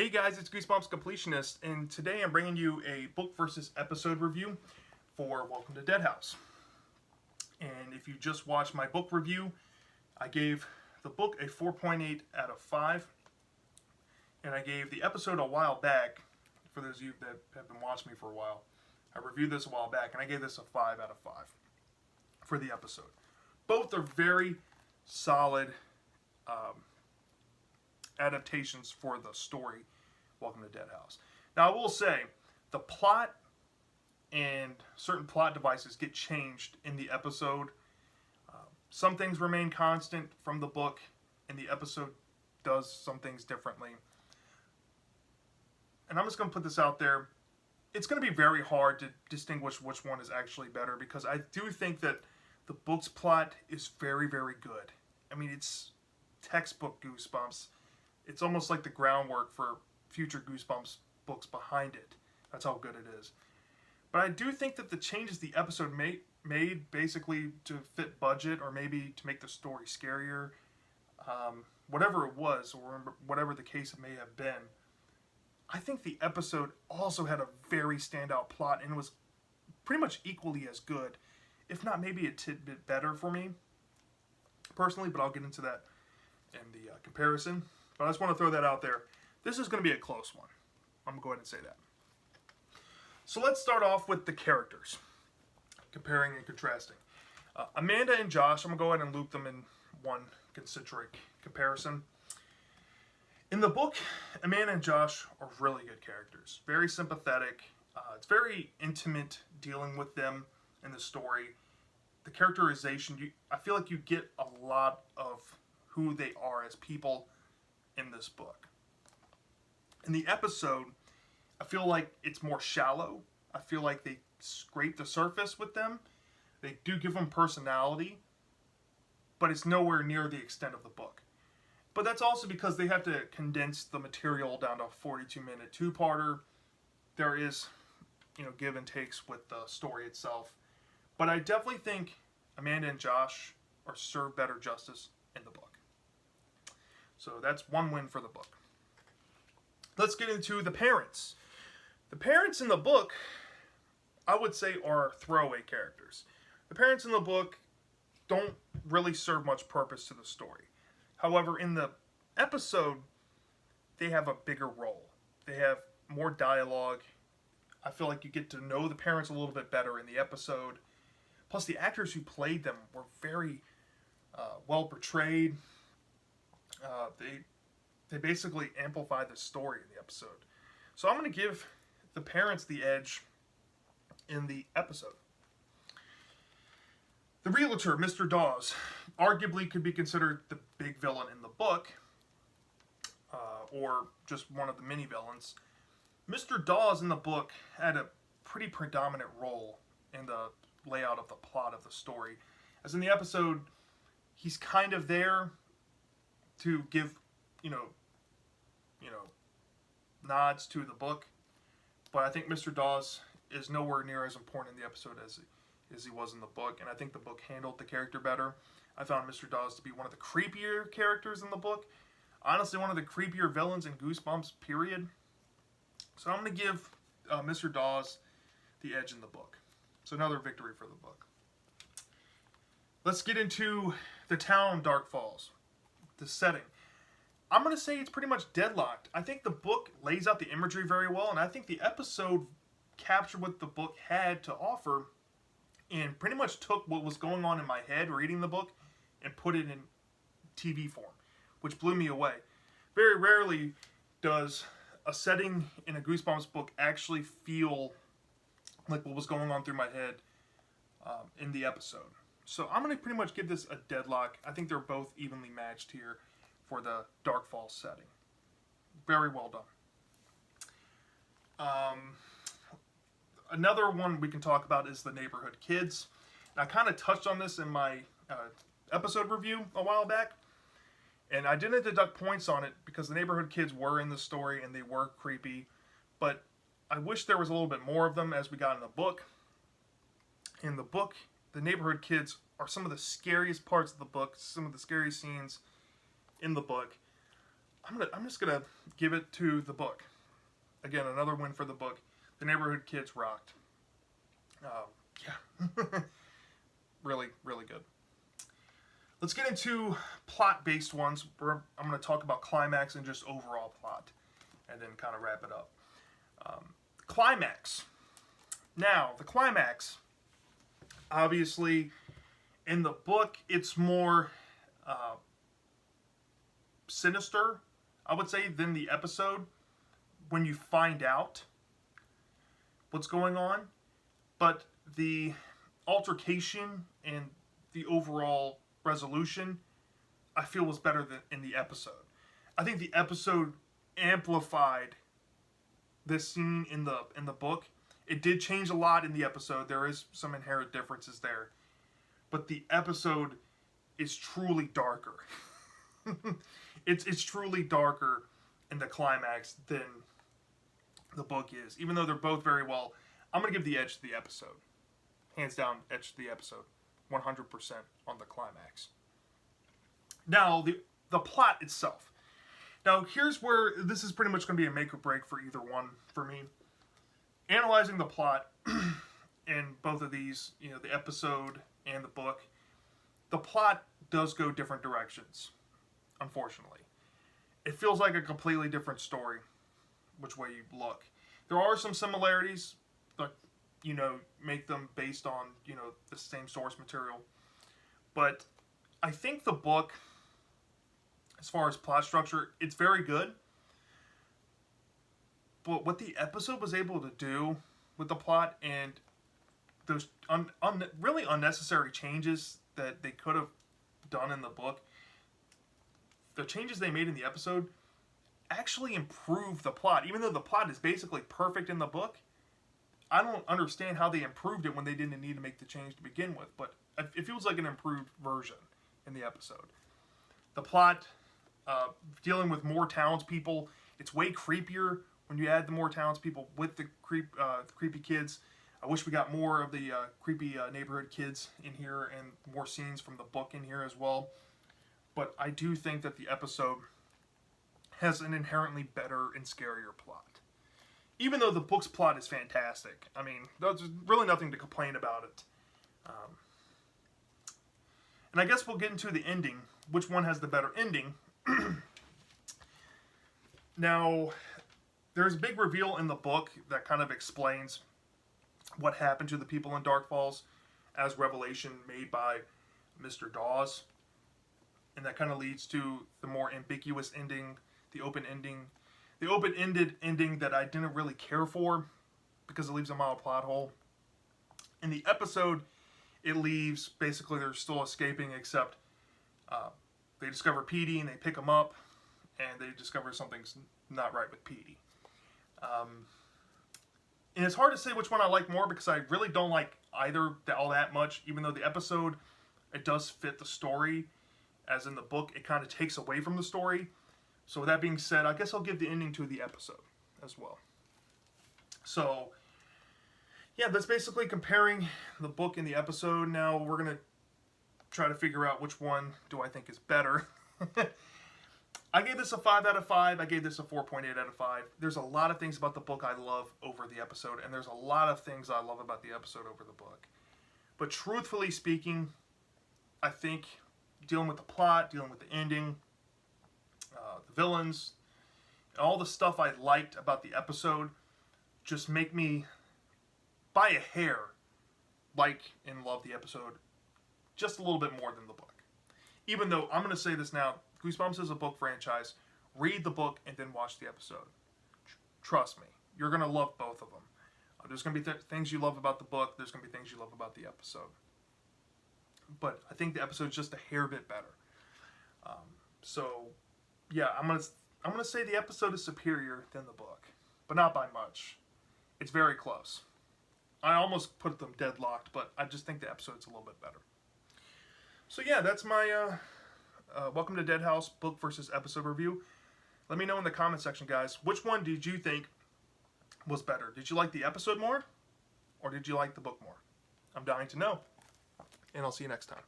Hey guys, it's Goosebumps Completionist, and today I'm bringing you a book versus episode review for Welcome to Deadhouse. And if you just watched my book review, I gave the book a 4.8 out of 5, and I gave the episode a while back. For those of you that have been watching me for a while, I reviewed this a while back, and I gave this a 5 out of 5 for the episode. Both are very solid adaptations for the story Welcome to Deadhouse. Now I will say the plot and certain plot devices get changed in the episode. Some things remain constant from the book, and the episode does some things differently. And I'm just going to put this out there. It's going to be very hard to distinguish which one is actually better, because I do think that the book's plot is very, very good. I mean, it's textbook Goosebumps. It's almost like the groundwork for future Goosebumps books behind it. That's how good it is. But I do think that the changes the episode made basically to fit budget, or maybe to make the story scarier, whatever it was, or whatever the case it may have been, I think the episode also had a very standout plot, and it was pretty much equally as good, if not maybe a tidbit better for me personally, but I'll get into that in the comparison. But I just want to throw that out there. This is going to be a close one. I'm going to go ahead and say that. So let's start off with the characters, comparing and contrasting. Amanda and Josh, I'm going to go ahead and loop them in one concentric comparison. In the book, Amanda and Josh are really good characters. Very sympathetic. It's very intimate dealing with them in the story. The characterization, I feel like you get a lot of who they are as people in this book. In the episode, I feel like it's more shallow. I feel like they scrape the surface with them. They do give them personality, but it's nowhere near the extent of the book. But that's also because they have to condense the material down to a 42-minute two-parter. There is, give and takes with the story itself. But I definitely think Amanda and Josh are served better justice in the book. So that's one win for the book. Let's get into the parents. The parents in the book, I would say, are throwaway characters. The parents in the book don't really serve much purpose to the story. However, in the episode, they have a bigger role. They have more dialogue. I feel like you get to know the parents a little bit better in the episode. Plus, the actors who played them were very well portrayed. They basically amplify the story in the episode. So I'm going to give the parents the edge in the episode. The realtor, Mr. Dawes, arguably could be considered the big villain in the book, or just one of the mini villains. Mr. Dawes in the book had a pretty predominant role in the layout of the plot of the story. As in the episode, he's kind of there to give, nods to the book. But I think Mr. Dawes is nowhere near as important in the episode as he was in the book, and I think the book handled the character better. I found Mr. Dawes to be one of the creepier characters in the book. Honestly, one of the creepier villains in Goosebumps, period. So I'm going to give Mr. Dawes the edge in the book. So another victory for the book. Let's get into the town Dark Falls, the setting. I'm going to say it's pretty much deadlocked. I think the book lays out the imagery very well, and I think the episode captured what the book had to offer and pretty much took what was going on in my head reading the book and put it in TV form, which blew me away. Very rarely does a setting in a Goosebumps book actually feel like what was going on through my head in the episode. So I'm going to pretty much give this a deadlock. I think they're both evenly matched here for the Dark Falls setting. Very well done. Another one we can talk about is the neighborhood kids. And I kind of touched on this in my episode review a while back. And I didn't deduct points on it because the neighborhood kids were in the story and they were creepy. But I wish there was a little bit more of them as we got in the book. In the book, the neighborhood kids are some of the scariest parts of the book, some of the scariest scenes in the book. I'm just gonna give it to the book. Again, another win for the book. The Neighborhood Kids rocked. Yeah, really, really good. Let's get into plot-based ones. I'm going to talk about Climax and just overall plot, and then kind of wrap it up. Climax. Now, the Climax, obviously, in the book, it's more sinister, I would say, than the episode when you find out what's going on. But the altercation and the overall resolution, I feel, was better than in the episode. I think the episode amplified this scene in the book. It did change a lot in the episode. There is some inherent differences there. But the episode is truly darker. It's truly darker in the Climax than the book is. Even though they're both very well, I'm going to give the edge to the episode. Hands down, edge to the episode. 100% on the Climax. Now, the plot itself. Now, here's where this is pretty much going to be a make or break for either one for me. Analyzing the plot in both of these, the episode and the book, the plot does go different directions, unfortunately. It feels like a completely different story, which way you look. There are some similarities, but, make them based on, the same source material. But I think the book, as far as plot structure, it's very good. But what the episode was able to do with the plot and those really unnecessary changes that they could have done in the book, the changes they made in the episode actually improved the plot. Even though the plot is basically perfect in the book, I don't understand how they improved it when they didn't need to make the change to begin with. But it feels like an improved version in the episode. The plot, dealing with more townspeople, it's way creepier when you add the more townspeople with the creepy kids. I wish we got more of the creepy neighborhood kids in here and more scenes from the book in here as well. But I do think that the episode has an inherently better and scarier plot. Even though the book's plot is fantastic. I mean, there's really nothing to complain about it. And I guess we'll get into the ending. Which one has the better ending? Now, there's a big reveal in the book that kind of explains what happened to the people in Dark Falls as revelation made by Mr. Dawes. And that kind of leads to the more ambiguous ending, the open-ended ending that I didn't really care for because it leaves a mild plot hole. In the episode, it leaves, basically they're still escaping, except they discover Petey and they pick him up and they discover something's not right with Petey. And it's hard to say which one I like more because I really don't like either all that much, even though the episode, it does fit the story. As in the book, it kind of takes away from the story. So with that being said, I guess I'll give the ending to the episode as well. So, yeah, that's basically comparing the book and the episode. Now we're going to try to figure out which one do I think is better. I gave this a 5 out of 5. I gave this a 4.8 out of 5. There's a lot of things about the book I love over the episode, and there's a lot of things I love about the episode over the book. But truthfully speaking, I think dealing with the plot, dealing with the ending, the villains, all the stuff I liked about the episode just make me, by a hair, like and love the episode just a little bit more than the book. Even though, I'm going to say this now, Goosebumps is a book franchise. Read the book and then watch the episode. Trust me, you're going to love both of them. There's going to be things you love about the book, there's going to be things you love about the episode. But I think the episode's just a hair bit better. So, yeah, I'm gonna say the episode is superior than the book, but not by much. It's very close. I almost put them deadlocked, but I just think the episode's a little bit better. So yeah, that's my Welcome to Dead House book versus episode review. Let me know in the comment section, guys. Which one did you think was better? Did you like the episode more, or did you like the book more? I'm dying to know. And I'll see you next time.